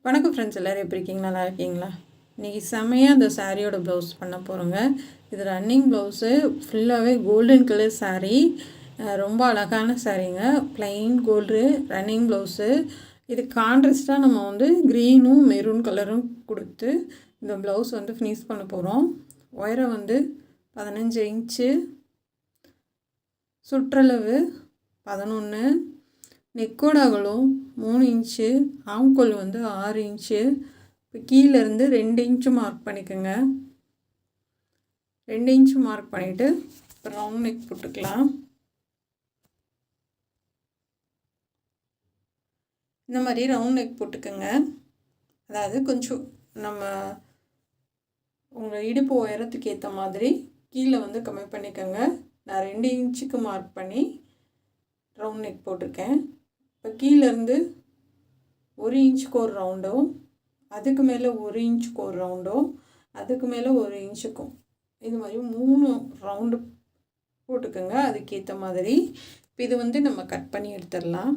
வணக்கம் ஃப்ரெண்ட்ஸ், எல்லோரும் எப்படி இருக்கீங்க? நல்லா இருக்கீங்களா? இன்றைக்கி செம்மையாக அந்த சாரியோட ப்ளவுஸ் பண்ண போகிறோங்க. இது ரன்னிங் ப்ளவுஸு, ஃபுல்லாகவே கோல்டன் கலர் சாரீ. ரொம்ப அழகான சாரீங்க. Plain gold running blouse. இது கான்ட்ராஸ்ட்டாக நம்ம வந்து க்ரீனும் மெரூன் கலரும் கொடுத்து இந்த ப்ளவுஸ் வந்து ஃபினிஷ் பண்ண போகிறோம். உயரம் வந்து 15 இன்ச்சு, சுற்றளவு 11, நெக்கோட அகலம் 3 இன்ச்சு, ஆம்கோல் வந்து 6 இன்ச்சு. இப்போ கீழேருந்து 2 இன்ச்சு மார்க் பண்ணிக்கோங்க. 2 இன்ச்சு மார்க் பண்ணிவிட்டு இப்போ ரவுண்ட் நெக் போட்டுக்கலாம். இந்த மாதிரி ரவுண்ட் நெக் போட்டுக்கோங்க. அதாவது கொஞ்சம் நம்ம உங்கள் இடுப்பு உயரத்துக்கு ஏற்ற மாதிரி கீழே வந்து கம்மி பண்ணிக்கோங்க. நான் 2 இன்ச்சுக்கு மார்க் பண்ணி ரவுண்ட் நெக் போட்டிருக்கேன். இப்போ கீழேருந்து 1 இன்ச்சுக்கு ஒரு ரவுண்டும், அதுக்கு மேலே 1 இன்ச்சுக்கு ஒரு ரவுண்டும், அதுக்கு மேலே 1 இன்ச்சுக்கும், இது மாதிரி 3 ரவுண்டு போட்டுக்கோங்க அதுக்கேற்ற மாதிரி. இப்போ இது வந்து நம்ம கட் பண்ணி எடுத்துடலாம்.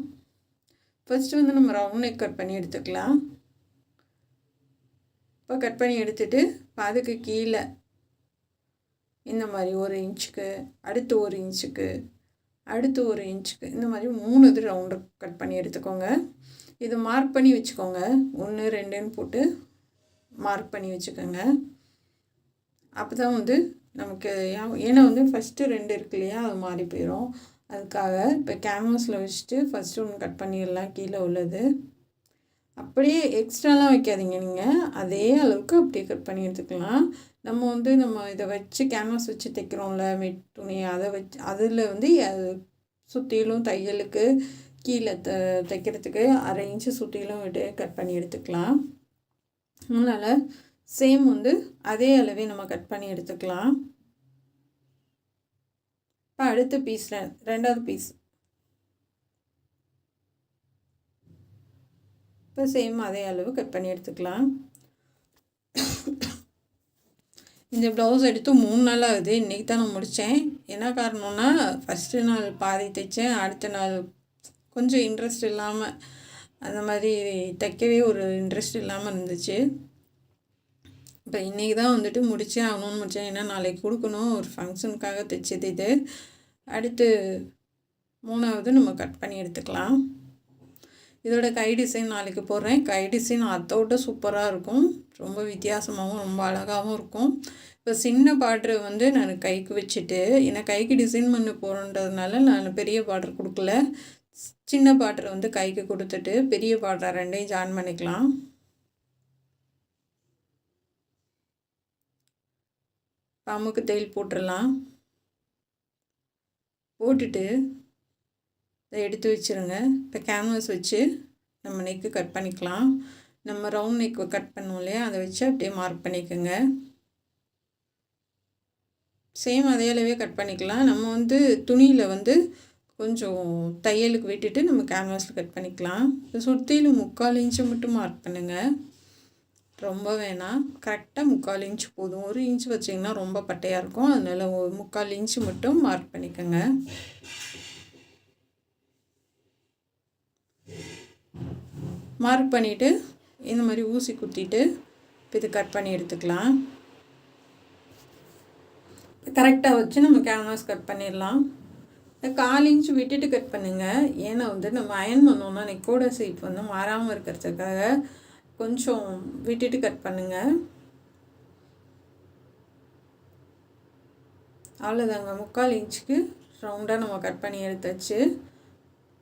ஃபஸ்ட்டு வந்து நம்ம ரவுண்ட் நெக் கட் பண்ணி எடுத்துக்கலாம். இப்போ கட் பண்ணி எடுத்துகிட்டு அதுக்கு கீழே இந்த மாதிரி 1 இன்ச்சுக்கு, அடுத்து 1 இன்ச்சுக்கு, அடுத்து 1 இன்ச்சுக்கு, இந்த மாதிரி 3 இது ரவுண்டு கட் பண்ணி எடுத்துக்கோங்க. இது மார்க் பண்ணி வச்சுக்கோங்க. 1 2ன்னு போட்டு மார்க் பண்ணி வச்சுக்கோங்க. அப்போ தான் வந்து நமக்கு ஏன்னா வந்து ஃபஸ்ட்டு 2 இருக்கு இல்லையா, அது மாறி போயிடும். அதுக்காக இப்போ கேன்வாஸில் வச்சுட்டு ஃபஸ்ட்டு ஒன்று கட் பண்ணிடலாம். கீழே உள்ளது அப்படியே எக்ஸ்ட்ராலாம் வைக்காதீங்க. நீங்கள் அதே அளவுக்கு அப்படியே கட் பண்ணி எடுத்துக்கலாம். நம்ம இதை வச்சு கேன்வாஸ் வச்சு தைக்கிறோம்ல, வெட் துணி, அதை வச்சு அதில் வந்து சுற்றிலும் தையலுக்கு கீழே தைக்கிறதுக்கு 1/2 இன்ச்சு சுற்றிலும் விட்டு கட் பண்ணி எடுத்துக்கலாம். அதனால் சேம் வந்து அதே அளவே நம்ம கட் பண்ணி எடுத்துக்கலாம். இப்போ அடுத்த பீஸில் 2வது பீஸ் இப்போ சேம் அதே அளவு கட் பண்ணி எடுத்துக்கலாம். இந்த ப்ளவுஸ் எடுத்து 3 நாள் ஆகுது. இன்றைக்கி தான் நான் முடித்தேன். என்ன காரணம்னா, ஃபஸ்ட்டு நாள் பாதி தைச்சேன், அடுத்த நாள் கொஞ்சம் இன்ட்ரெஸ்ட் இல்லாமல், அந்த மாதிரி தைக்கவே ஒரு இன்ட்ரெஸ்ட் இல்லாமல் இருந்துச்சு. இப்போ இன்றைக்கி தான் வந்துட்டு முடித்தேன், ஆகணும்னு முடித்தேன். ஏன்னா நாளைக்கு கொடுக்கணும், ஒரு ஃபங்க்ஷனுக்காக தைச்சது இது. அடுத்து 3வது நம்ம கட் பண்ணி எடுத்துக்கலாம். இதோட கை டிசைன் நாளைக்கு போடுறேன். கை டிசைன் அதோட சூப்பராக இருக்கும். ரொம்ப வித்தியாசமாகவும் ரொம்ப அழகாகவும் இருக்கும். இப்போ சின்ன பார்ட்ரு வந்து நான் கைக்கு வச்சுட்டு, ஏன்னா கைக்கு டிசைன் பண்ண போகிறன்றதுனால நான் பெரிய பார்ட்ரு கொடுக்கல. சின்ன பார்ட்ரு வந்து கைக்கு கொடுத்துட்டு பெரிய பார்ட்ரை 2யும் ஜாயின் பண்ணிக்கலாம். அமுக்கு தையல் போட்டுடலாம். போட்டுட்டு இதை எடுத்து வச்சுருங்க. இப்போ கேன்வாஸ் வச்சு நம்ம நெக்கு கட் பண்ணிக்கலாம். நம்ம ரவுண்ட் நெக்கு கட் பண்ணுவோம் இல்லையா, அதை வச்சு அப்படியே மார்க் பண்ணிக்கோங்க. சேம் அதே அளவே கட் பண்ணிக்கலாம். நம்ம வந்து துணியில் வந்து கொஞ்சம் தையலுக்கு விட்டுட்டு நம்ம கேன்வாஸில் கட் பண்ணிக்கலாம். சுற்றிலும் 3/4 இன்ச்சு மட்டும் மார்க் பண்ணுங்கள். ரொம்ப வேணாம், கரெக்டாக 3/4 இன்ச்சு போதும். 1 இன்ச்சு வச்சிங்கன்னா ரொம்ப பட்டையாக இருக்கும். அதனால் 3/4 இன்ச்சு மட்டும் மார்க் பண்ணிக்கோங்க. மார்க் பண்ணிவிட்டு இந்த மாதிரி ஊசி குத்திட்டு இப்போ இது கட் பண்ணி எடுத்துக்கலாம். கரெக்டாக வச்சு நம்ம கேன்வாஸ் கட் பண்ணிடலாம். 1/4 இன்ச்சு விட்டுட்டு கட் பண்ணுங்கள். ஏன்னா வந்து நம்ம அயன் பண்ணோம்னா நெக்கோட ஷேப் வந்து மாறாமல் இருக்கிறதுக்காக கொஞ்சம் விட்டுட்டு கட் பண்ணுங்கள். அவ்வளோதாங்க, 3/4 இன்ச்சுக்கு ரவுண்டாக நம்ம கட் பண்ணி எடுத்தாச்சு.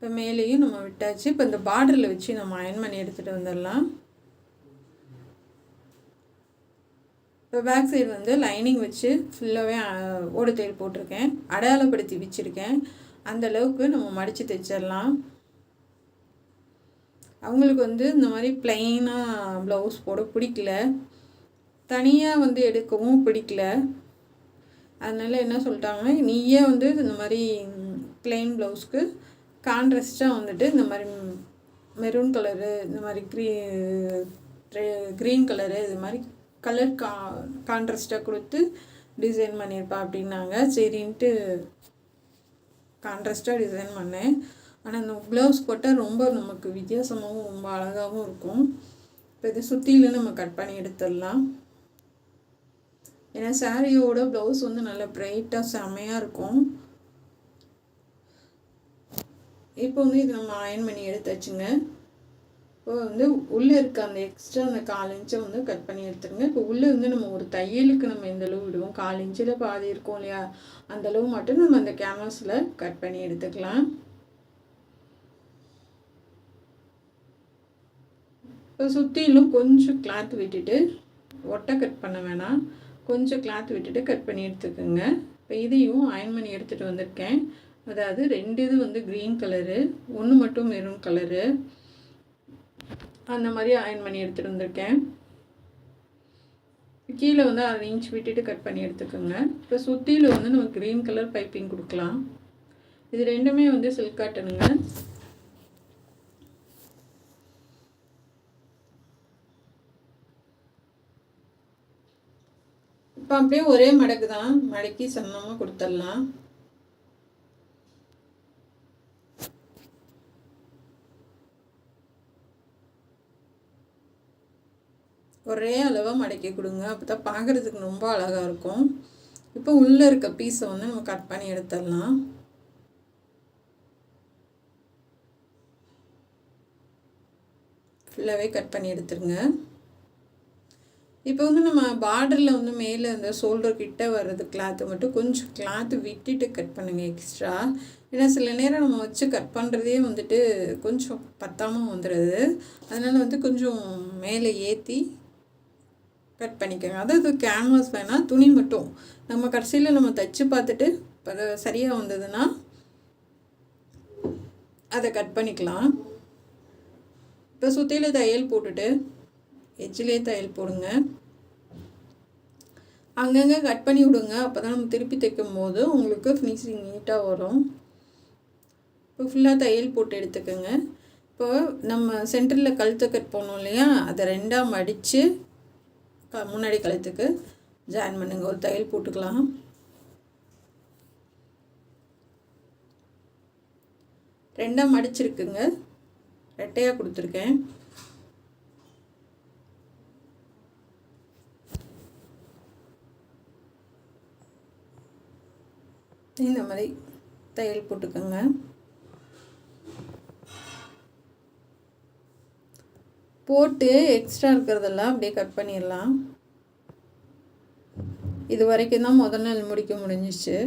இப்போ மேலேயும் நம்ம விட்டாச்சு. இப்போ இந்த பார்டரில் வச்சு நம்ம அயன் பண்ணி எடுத்துகிட்டு வந்துடலாம். இப்போ பேக் சைடு வந்து லைனிங் வச்சு ஃபுல்லாகவே ஓடு தையல் போட்டிருக்கேன். அடையாளப்படுத்தி வச்சுருக்கேன். அந்தளவுக்கு நம்ம மடித்து தைச்சிடலாம். அவங்களுக்கு வந்து இந்த மாதிரி ப்ளைனாக ப்ளவுஸ் போட பிடிக்கல, தனியாக வந்து எடுக்கவும் பிடிக்கல. அதனால் என்ன சொல்லிட்டாங்க, நீயே வந்து இந்த மாதிரி ப்ளைன் ப்ளவுஸ்க்கு கான்ட்ராஸ்ட்டாக வந்துட்டு இந்த மாதிரி மெரூன் கலரு, இந்த மாதிரி க்ரீன் கலரு, இது மாதிரி கலர் கான்ட்ராஸ்ட்டாக கொடுத்து டிசைன் பண்ணியிருப்பா அப்படின்னாங்க. சரின்ட்டு கான்ட்ராஸ்ட்டாக டிசைன் பண்ணேன். ஆனால் இந்த ப்ளவுஸ் போட்டால் ரொம்ப நமக்கு வித்தியாசமாகவும் ரொம்ப அழகாகவும் இருக்கும். இப்போ இது சுற்றிலும் நம்ம கட் பண்ணி எடுத்துடலாம். ஏன்னா சாரியோட ப்ளவுஸ் வந்து நல்லா ப்ரைட்டாக செம்மையாக இருக்கும். இப்போ வந்து இது நம்ம அயன் பண்ணி எடுத்தாச்சுங்க. இப்போ வந்து உள்ளே இருக்க அந்த எக்ஸ்ட்ரா அந்த 4 இன்ச்சை வந்து கட் பண்ணி எடுத்துருங்க. இப்போ உள்ளே வந்து நம்ம ஒரு தையலுக்கு நம்ம எந்த அளவு விடுவோம், 4 இன்ச்சில் பாதி இருக்கும் இல்லையா, அந்தளவு மட்டும் நம்ம அந்த கேன்வாஸில் கட் பண்ணி எடுத்துக்கலாம். இப்போ சுற்றிலும் கொஞ்சம் கிளாத் விட்டுட்டு, ஒட்டை கட் பண்ண வேணாம், கொஞ்சம் கிளாத் விட்டுட்டு கட் பண்ணி எடுத்துக்கோங்க. இப்போ இதையும் அயன் பண்ணி எடுத்துகிட்டு வந்திருக்கேன். அதாவது 2 இது வந்து க்ரீன் கலரு, 1 மட்டும் மெரூன் கலரு, அந்த மாதிரி அயன் பண்ணி எடுத்துகிட்டு வந்திருக்கேன். கீழே வந்து 1/2 இன்ச் விட்டுட்டு கட் பண்ணி எடுத்துக்கோங்க. இப்போ சுற்றியில் வந்து நம்ம க்ரீன் கலர் பைப்பிங் கொடுக்கலாம். இது ரெண்டுமே வந்து சில்க் காட்டனுங்க. இப்போ அப்படியே ஒரே மடக்கு தான், மடக்கி சன்னமாக கொடுத்துடலாம். ஒரே அளவாக மடக்கி கொடுங்க, அப்போ தான் பார்க்குறதுக்கு ரொம்ப அழகாக இருக்கும். இப்போ உள்ளே இருக்க பீஸை வந்து நம்ம கட் பண்ணி எடுத்துடலாம். ஃபுல்லாகவே கட் பண்ணி எடுத்துருங்க. இப்போ வந்து நம்ம பார்டரில் வந்து மேலே அந்த ஷோல்டர் கிட்ட வர்றது கிளாத்து மட்டும் கொஞ்சம் கிளாத்து விட்டுட்டு கட் பண்ணுங்கள் எக்ஸ்ட்ரா. ஏன்னா சில நேரம் நம்ம வச்சு கட் பண்ணுறதே வந்துட்டு கொஞ்சம் பத்தாமல் வந்துடுது. அதனால் வந்து கொஞ்சம் மேலே ஏற்றி கட் பண்ணிக்கோங்க. அதாவது கேன்வாஸ் வேணால், துணி மட்டும் நம்ம கடைசியில் நம்ம தைச்சி பார்த்துட்டு அது சரியாக வந்ததுன்னா அதை கட் பண்ணிக்கலாம். இப்போ சுற்றியில் தையல் போட்டுட்டு எட்ஜிலே தையல் போடுங்க. அங்கங்கே கட் பண்ணி விடுங்க, அப்போ தான் நம்ம திருப்பி தைக்கும் போது உங்களுக்கு ஃபினிஷிங் நீட்டாக வரும். இப்போ ஃபுல்லாக தையல் போட்டு எடுத்துக்கோங்க. இப்போ நம்ம சென்டரில் கழுத்தை கட் பண்ணோம் இல்லையா, அதை 2ஆக மடித்து முன்னாடி கழுத்துக்கு ஜாயின் பண்ணுங்க. ஒரு தையல் போட்டுக்கலாம். ரெண்டாக மடிச்சிருக்குங்க, ரெட்டையாக கொடுத்துருக்கேன். இந்த மாதிரி தையல் போட்டுக்கோங்க. போட்டு எக்ஸ்ட்ரா இருக்கிறதெல்லாம் அப்படியே கட் பண்ணிடலாம். இது வரைக்கும் தான் முதல் நாள் முடிக்க முடிஞ்சிச்சு.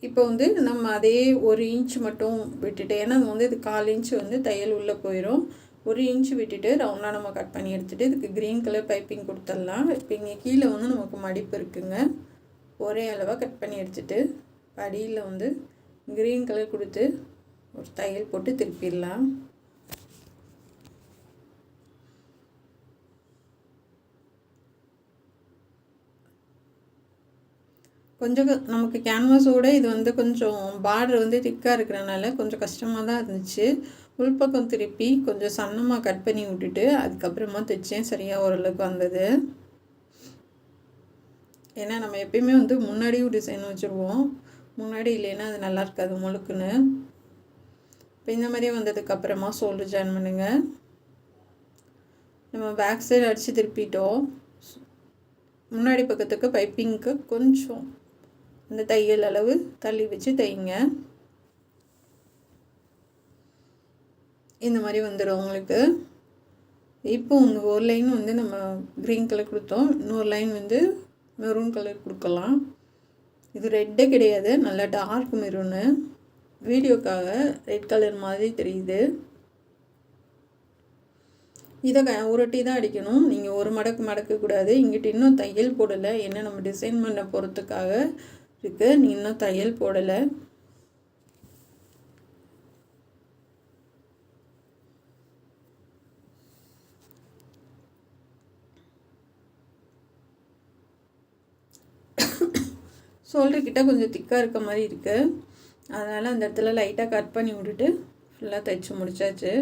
இப்போ வந்து நம்ம அதே 1 இன்ச் மட்டும் விட்டுட்டு, ஏன்னா வந்து இது 1/4 இன்ச் வந்து தையல் உள்ளே போயிடும். 1 இன்ச் விட்டுட்டு ரவுண்டாக நம்ம கட் பண்ணி எடுத்துகிட்டு இதுக்கு க்ரீன் கலர் பைப்பிங் கொடுத்துடலாம். இப்போ இங்கே கீழே வந்து நமக்கு மடிப்பு இருக்குங்க, ஒரே அளவாக கட் பண்ணி எடுத்துகிட்டு அடியில் வந்து க்ரீன் கலர் கொடுத்து ஒரு தையல் போட்டு திருப்பிடலாம். கொஞ்சம் நமக்கு கேன்வாஸோடு இது வந்து கொஞ்சம் பார்டர் வந்து திக்காக இருக்கிறனால கொஞ்சம் கஷ்டமாக தான் இருந்துச்சு. உள்பக்கம் திருப்பி கொஞ்சம் சன்னமாக கட் பண்ணி விட்டுட்டு அதுக்கப்புறமா தைச்சேன், சரியாக ஓரளவுக்கு வந்தது. ஏன்னா நம்ம எப்பயுமே வந்து முன்னாடியும் டிசைன் வச்சுருவோம், முன்னாடி இல்லைன்னா அது நல்லா இருக்காது முழுக்குன்னு. இப்போ இந்த மாதிரியே வந்ததுக்கப்புறமா ஷோல்டர் ஜாயின் பண்ணுங்கள். நம்ம பேக் சைடு அடித்து திருப்பிட்டோம். முன்னாடி பக்கத்துக்கு பைப்பிங்க்கு கொஞ்சம் இந்த தையல் அளவு தள்ளி வச்சு தைங்க. இந்த மாதிரி வந்துடும் உங்களுக்கு. இப்போ ஒரு லைன் வந்து நம்ம க்ரீன் கலர் கொடுத்தோம், இன்னொரு லைன் வந்து மெரூன் கலர் கொடுக்கலாம். இது ரெட்டே கிடையாது, நல்லா டார்க் மெரூனு, வீடியோக்காக ரெட் கலர் மாதிரி தெரியுது. இதை உருட்டி தான் அடிக்கணும். நீங்கள் ஒரு மடக்கு மடக்கக்கூடாது. இங்கிட்ட இன்னும் தையல் போடலை, என்ன நம்ம டிசைன் பண்ண போகிறதுக்காக இருக்குது, நீ இன்னும் தையல் போடலை. ஷோல்டர்கிட்ட கொஞ்சம் திக்காக இருக்க மாதிரி இருக்குது, அதனால் அந்த இடத்துல லைட்டாக கட் பண்ணி விட்டுட்டு ஃபுல்லாக தைச்சி முடிச்சாச்சு.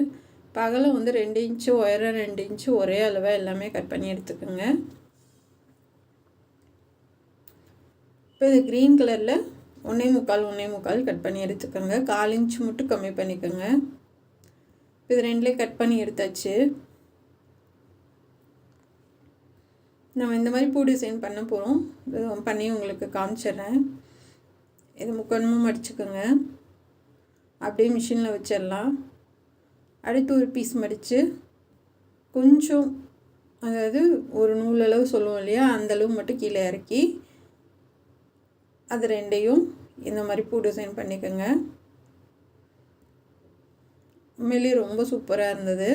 பகலும் வந்து 2 இன்ச்சு உயரம் 2 இன்ச்சு ஒரே அளவாக எல்லாமே கட் பண்ணி எடுத்துக்கோங்க. இப்போ இது க்ரீன் கலரில் 1.25 கட் பண்ணி எடுத்துக்கோங்க. 1/4 இன்ச் மட்டும் கம்மி பண்ணிக்கோங்க. இது ரெண்டுலேயும் கட் பண்ணி எடுத்தாச்சு. நம்ம இந்த மாதிரி பூ டிசைன் பண்ண போகிறோம். பண்ணி உங்களுக்கு காமிச்சிட்றேன். இது முக்கோணமும் மடிச்சுக்கோங்க. அப்படியே மிஷினில் வச்சிடலாம். அடுத்து ஒரு பீஸ் மடித்து கொஞ்சம், அதாவது ஒரு நூலளவு சொல்லுவோம் இல்லையா, அந்தளவு மட்டும் கீழே இறக்கி அது ரெண்டையும் இந்த மாதிரி பூ டிசைன் பண்ணிக்கோங்க. உண்மையிலேயே ரொம்ப சூப்பராக இருந்தது.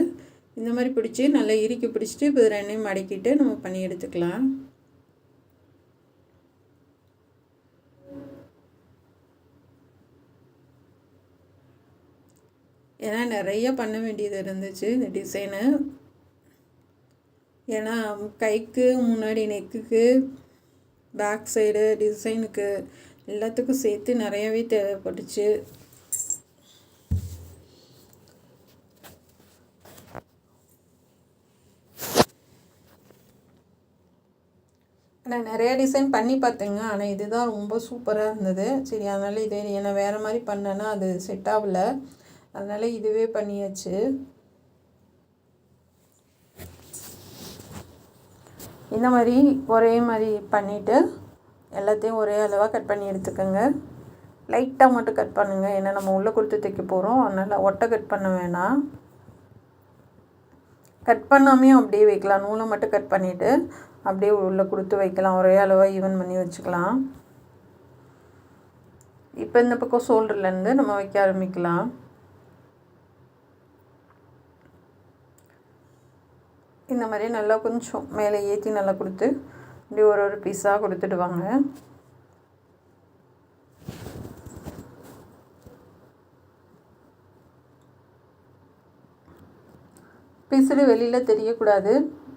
இந்த மாதிரி பிடிச்சி நல்லா இறுக்கி பிடிச்சிட்டு இப்போ இது ரெண்டையும் மடக்கிட்டு நம்ம பண்ணி எடுத்துக்கலாம். ஏன்னா நிறைய பண்ண வேண்டியது இருந்துச்சு இந்த டிசைனு. ஏன்னா கைக்கு முன்னாடி நெக்குக்கு பேக் சைடு டிசைனுக்கு எல்லாத்துக்கும் சேர்த்து நிறையவே தேவைப்பட்டுச்சு. நான் நிறைய டிசைன் பண்ணி பார்த்தேங்க. ஆனால் இதுதான் ரொம்ப சூப்பராக இருந்தது. சரி, அதனால் இது என்ன வேறு மாதிரி பண்ணேன்னா அது செட் ஆகலை. அதனால் இதுவே பண்ணியாச்சு. இந்த மாதிரி ஒரே மாதிரி பண்ணிவிட்டு எல்லாத்தையும் ஒரே அளவாக கட் பண்ணி எடுத்துக்கோங்க. லைட்டாக மட்டும் கட் பண்ணுங்கள். ஏன்னா நம்ம உள்ளே கொடுத்து தைக்க போகிறோம். அதனால் ஒட்டை கட் பண்ண வேணாம். கட் பண்ணாமையும் அப்படியே வைக்கலாம். நூலை மட்டும் கட் பண்ணிவிட்டு அப்படியே உள்ளே கொடுத்து வைக்கலாம். ஒரே அளவாக ஈவன் பண்ணி வச்சுக்கலாம். இப்போ இந்த பக்கம் ஷோல்டர்லேருந்து நம்ம வைக்க ஆரம்பிக்கலாம். இந்த மாதிரி நல்லா கொஞ்சம் மேலே ஏற்றி நல்லா கொடுத்து இப்படி ஒரு பீஸாக கொடுத்துட்டு வாங்க. பிசுறு வெளியில் தெரியக்கூடாது.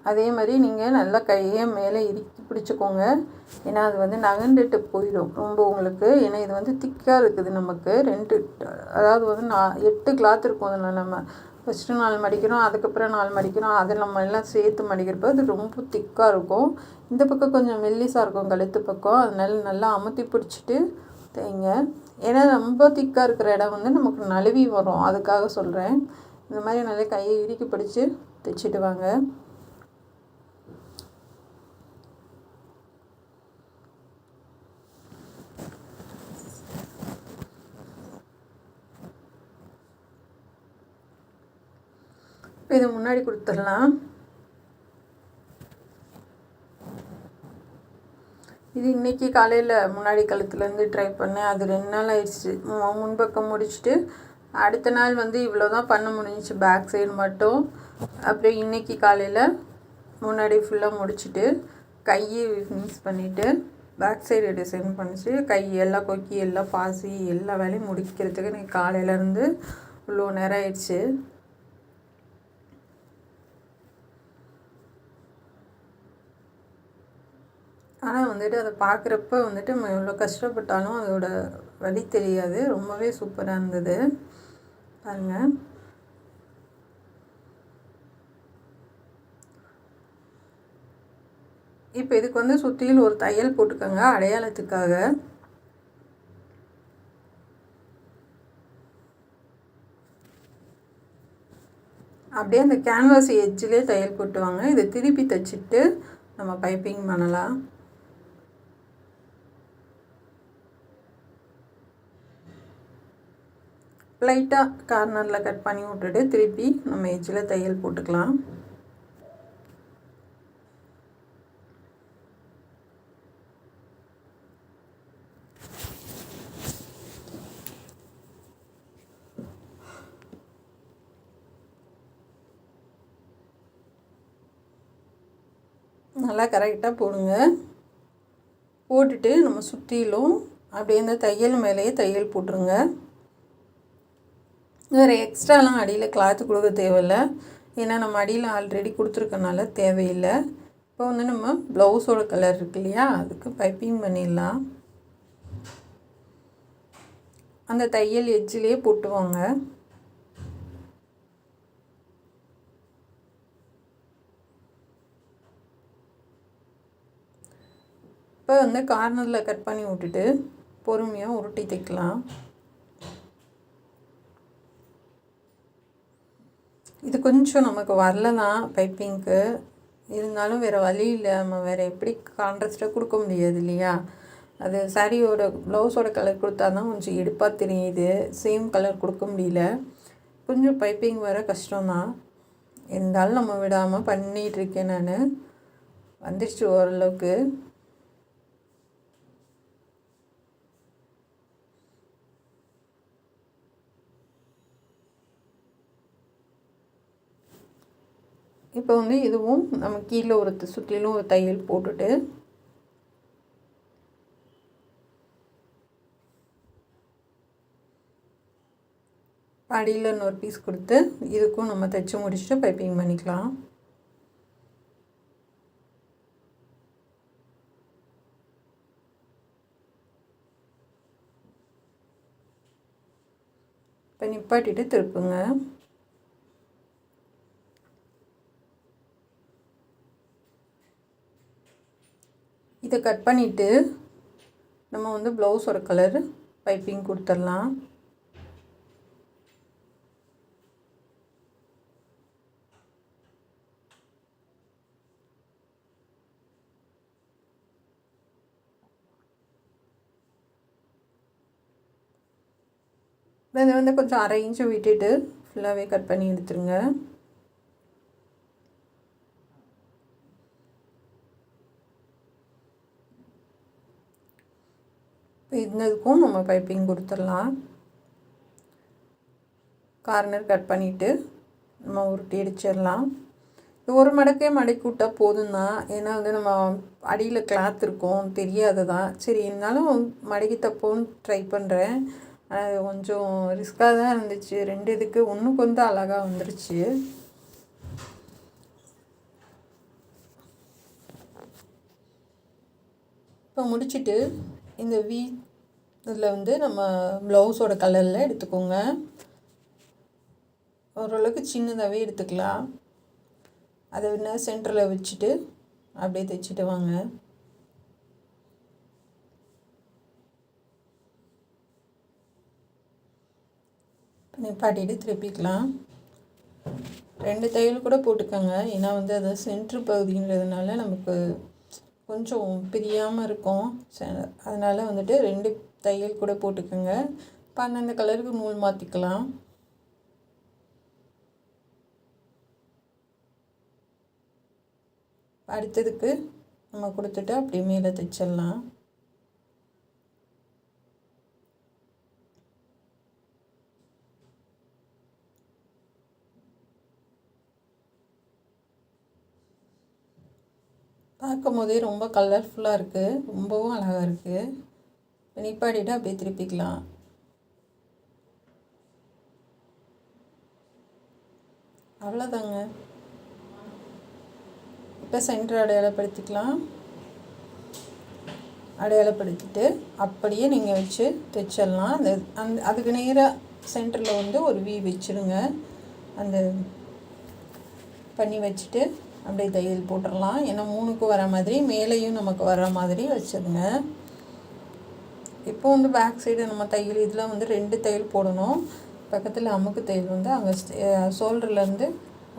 அதே மாதிரி நீங்கள் நல்லா கையை மேலே இறுக்கி பிடிச்சிக்கோங்க. ஏன்னா அது வந்து நகண்டுட்டு போயிடும் ரொம்ப உங்களுக்கு. ஏன்னா இது வந்து திக்காக இருக்குது நமக்கு. அதாவது வந்து 8 கிளாத் இருக்கும். அதில் நம்ம ஃபஸ்ட்டு 4 மடிக்கிறோம், அதுக்கப்புறம் 4 மடிக்கிறோம். அதை நம்ம எல்லாம் சேர்த்து மடிக்கிறப்போ அது ரொம்ப திக்காக இருக்கும். இந்த பக்கம் கொஞ்சம் மெல்லிசாக இருக்கும் கழுத்து பக்கம். அதனால நல்லா அமுத்தி பிடிச்சிட்டு தைங்க. ஏன்னா ரொம்ப திக்காக இருக்கிற இடம் வந்து நமக்கு நழுவி வரும். அதுக்காக சொல்கிறேன். இந்த மாதிரி நல்லா கையை இறுக்கி பிடிச்சி தைச்சிட்டு வாங்க. இது முன்னாடி கொடுத்துடலாம். இது இன்றைக்கி காலையில் முன்னாடி கழுத்துலேருந்து ட்ரை பண்ணேன். அது 2 நாள் ஆயிடுச்சு. முன்பக்கம் முடிச்சுட்டு அடுத்த நாள் வந்து இவ்வளோ தான் பண்ண முடிஞ்சிச்சு, பேக் சைடு மட்டும். அப்புறம் இன்றைக்கி காலையில் முன்னாடி ஃபுல்லாக முடிச்சுட்டு கையை ஃபினிஷ் பண்ணிவிட்டு பேக் சைடு டிசைன் பண்ணிச்சு. கை எல்லாம் கொக்கி எல்லாம் பாசி எல்லா வேலையும் முடிக்கிறதுக்கு இன்றைக்கி காலையிலேருந்து இவ்வளோ நேரம் ஆயிடுச்சு. ஆனால் வந்துட்டு அதை பார்க்குறப்ப வந்துட்டு நம்ம எவ்வளோ கஷ்டப்பட்டாலும் அதோட வலி தெரியாது. ரொம்பவே சூப்பராக இருந்தது பாருங்கள். இப்போ இதுக்கு வந்து சுற்றியில் ஒரு தையல் போட்டுக்கோங்க அடையாளத்துக்காக. அப்படியே அந்த கேன்வாஸ் எட்ஜிலே தையல் போட்டுவாங்க. இதை திருப்பி தைச்சிட்டு நம்ம பைப்பிங் பண்ணலாம். லைட்டாக கார்னரில் கட் பண்ணி விட்டுட்டு திருப்பி நம்ம எட்ஜில் தையல் போட்டுக்கலாம். நல்லா கரெக்டாக போடுங்க. போட்டுட்டு நம்ம சுற்றிலும் அப்படியே இந்த தையல் மேலேயே தையல் போட்டுருங்க. வேறு எக்ஸ்ட்ராலாம் அடியில் கிளாத்து கொடுக்க தேவையில்லை. ஏன்னா நம்ம அடியில் ஆல்ரெடி கொடுத்துருக்கனால தேவையில்லை. இப்போ வந்து நம்ம ப்ளவுஸோட கலர் இருக்கு இல்லையா, அதுக்கு பைப்பிங் பண்ணிடலாம். அந்த தையல் எட்ஜிலே போட்டுவாங்க. இப்போ வந்து கார்னரில் கட் பண்ணி விட்டுட்டு பொறுமையாக உருட்டி தைக்கலாம். இது கொஞ்சம் நமக்கு வரல தான் பைப்பிங்க்கு, இருந்தாலும் வேறு வழி இல்லை. நம்ம வேறு எப்படி கான்ட்ராஸ்ட்டாக கொடுக்க முடியாது இல்லையா? அது சாரியோட ப்ளவுஸோட கலர் கொடுத்தா தான் கொஞ்சம் எடுப்பாக தெரியுது. சேம் கலர் கொடுக்க முடியல. கொஞ்சம் பைப்பிங் வர கஷ்டம்தான், இருந்தாலும் நம்ம விடாமல் பண்ணிகிட்ருக்கேன். நான் வந்துடுச்சு ஓரளவுக்கு. இப்போ வந்து இதுவும் நம்ம கீழே ஒரு சுற்றிலும் ஒரு தையல் போட்டுட்டு அடியில் இன்னொரு பீஸ் கொடுத்து இதுக்கும் நம்ம தைச்சி முடிச்சுட்டு பைப்பிங் பண்ணிக்கலாம். இப்போ நிப்பாட்டிட்டு திருப்புங்க. இதை கட் பண்ணிவிட்டு நம்ம வந்து ப்ளவுஸோட கலர் பைப்பிங் கொடுத்துடலாம். இதை வந்து கொஞ்சம் 1/2 இன்ச்சு விட்டுட்டு ஃபுல்லாகவே கட் பண்ணி எடுத்துருங்க. இப்போ இதுக்கும் நம்ம பைப்பிங் கொடுத்துடலாம். கார்னர் கட் பண்ணிவிட்டு நம்ம உருட்டி அடிச்சிடலாம். ஒரு மடக்கே மடக்கி விட்டால் போதும் தான், ஏன்னா வந்து நம்ம அடியில் கிளாத் இருக்கும் தெரியாது தான். சரி, இருந்தாலும் மடக்கி தப்போன்னு ட்ரை பண்ணுறேன். அது கொஞ்சம் ரிஸ்க்காக தான் இருந்துச்சு. 2 இதுக்கு ஒன்றுக்கு வந்து அழகாக வந்துருச்சு. இப்போ முடிச்சுட்டு இந்த இதில் வந்து நம்ம ப்ளவுஸோட கலரில் எடுத்துக்கோங்க. ஓரளவுக்கு சின்னதாகவே எடுத்துக்கலாம். அதை என்ன சென்டரில் வச்சுட்டு அப்படியே தைச்சிட்டு வாங்க. நிப்பாட்டிட்டு திருப்பிக்கலாம். 2 தையல் கூட போட்டுக்கோங்க, ஏன்னா வந்து அது சென்ட்ரு பகுதின்றதுனால நமக்கு கொஞ்சம் பிரியாமல் இருக்கும். அதனால் வந்துட்டு 2 தையல் கூட போட்டுக்கோங்க. இப்போ அந்தந்த கலருக்கு நூல் மாற்றிக்கலாம். அடுத்ததுக்கு நம்ம கொடுத்துட்டு அப்படியே மேலே தைச்சிடலாம். பார்க்கும் போதே ரொம்ப கலர்ஃபுல்லாக இருக்குது, ரொம்பவும் அழகாக இருக்குது. நிப்பாட்டிட்டு அப்படியே திருப்பிக்கலாம். அவ்வளோதாங்க. இப்போ சென்டர் அடையாளப்படுத்திக்கலாம். அடையாளப்படுத்திட்டு அப்படியே நீங்கள் வச்சு தைச்சிடலாம். அதுக்கு நேராக சென்டரில் வந்து ஒரு வி வச்சுடுங்க. அந்த பண்ணி வச்சுட்டு அப்படியே தையல் போட்டுடலாம். ஏன்னா 3க்கு வர மாதிரி மேலேயும் நமக்கு வர மாதிரி வச்சுருங்க. இப்போ வந்து பேக் சைடு நம்ம தையல் இதில் வந்து 2 தையல் போடணும். பக்கத்தில் அமுக்கு தையல் வந்து அங்கே ஷோல்டர்லேருந்து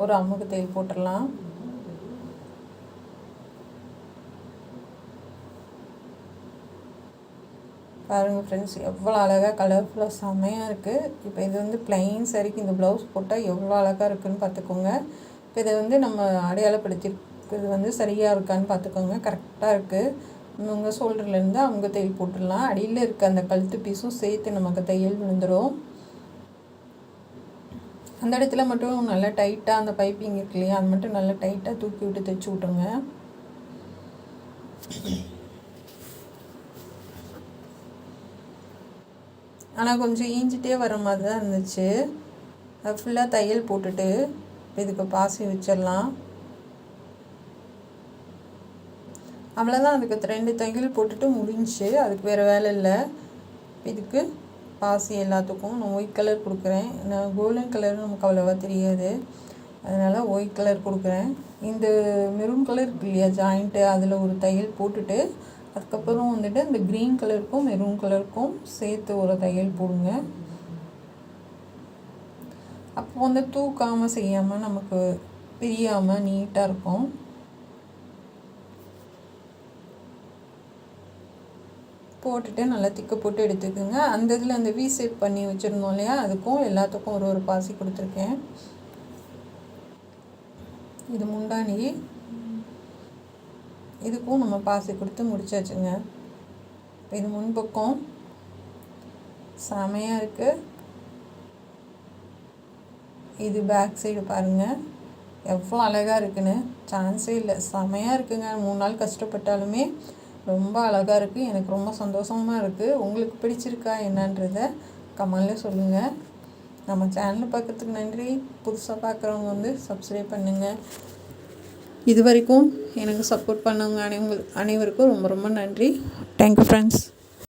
ஒரு அமுக்கு தையல் போட்டுடலாம். பாருங்கள் ஃப்ரெண்ட்ஸ், எவ்வளோ அழகாக கலர்ஃபுல்லாக செம்மையாக இருக்குது. இப்போ இது வந்து ப்ளைன் சாரிக்கு இந்த ப்ளவுஸ் போட்டால் எவ்வளோ அழகாக இருக்குதுன்னு பார்த்துக்கோங்க. இப்போ இதை வந்து நம்ம அடையாளப்படுத்திருக்கிறது வந்து சரியாக இருக்கான்னு பார்த்துக்கோங்க. கரெக்டாக இருக்குது. உங்கள் ஷோல்டர்லேருந்து அவங்க தையல் போட்டுடலாம். அடியில் இருக்க அந்த கழுத்து பீஸும் சேர்த்து நமக்கு தையல் விழுந்துடும். அந்த இடத்துல மட்டும் நல்லா டைட்டாக அந்த பைப்பிங் இருக்கு இல்லையா, அது மட்டும் நல்லா டைட்டாக தூக்கி விட்டு தைச்சி விட்ருங்க. ஆனால் கொஞ்சம் ஈஞ்சிட்டே வர மாதிரி தான் இருந்துச்சு. அது ஃபுல்லாக தையல் போட்டுட்டு இதுக்கு பாசி வச்சிடலாம். அவ்வளோதான், அதுக்கு 2 தையல் போட்டுட்டு முடிஞ்சு. அதுக்கு வேறு வேலை இல்லை. இதுக்கு பாசி எல்லாத்துக்கும் நான் ஒயிட் கலர் கொடுக்குறேன். நான் கோல்டன் கலர் நமக்கு அவ்வளோவா தெரியாது, அதனால் ஒயிட் கலர் கொடுக்குறேன். இந்த மெரூன் கலர் இருக்கு இல்லையா ஜாயிண்ட்டு, அதில் ஒரு தையல் போட்டுட்டு அதுக்கப்புறம் வந்துட்டு இந்த க்ரீன் கலருக்கும் மெரூன் கலருக்கும் சேர்த்து ஒரு தையல் போடுங்க. அப்போ வந்து தூக்காமல் செய்யாமல் நமக்கு பிரியாமல் நீட்டாக இருக்கும். போட்டுட்டு நல்லா திக்க போட்டு எடுத்துக்கோங்க. அந்த இதில் அந்த வி ஷேப் பண்ணி வச்சுருந்தோம் இல்லையா, அதுக்கும் எல்லாத்துக்கும் ஒரு பாசி கொடுத்துருக்கேன். இது முந்தானி, இதுக்கும் நம்ம பாசி கொடுத்து முடிச்சாச்சுங்க. இது முன்பக்கம் செமையாக இருக்குது. இது பேக் சைடு பாருங்கள் எவ்வளோ அழகாக இருக்குன்னு, சான்ஸே இல்லை, செமையாக இருக்குங்க. 3 நாள் கஷ்டப்பட்டாலுமே ரொம்ப அழகாக இருக்குது. எனக்கு ரொம்ப சந்தோஷமாக இருக்குது. உங்களுக்கு பிடிச்சிருக்கா என்னன்றதை கமெண்டில் சொல்லுங்கள். நம்ம சேனலை பார்க்கறதுக்கு நன்றி. புதுசாக பார்க்குறவங்க வந்து சப்ஸ்கிரைப் பண்ணுங்கள். இது வரைக்கும் எனக்கு சப்போர்ட் பண்ணவங்க அனைவருக்கும் ரொம்ப ரொம்ப நன்றி. Thank you friends.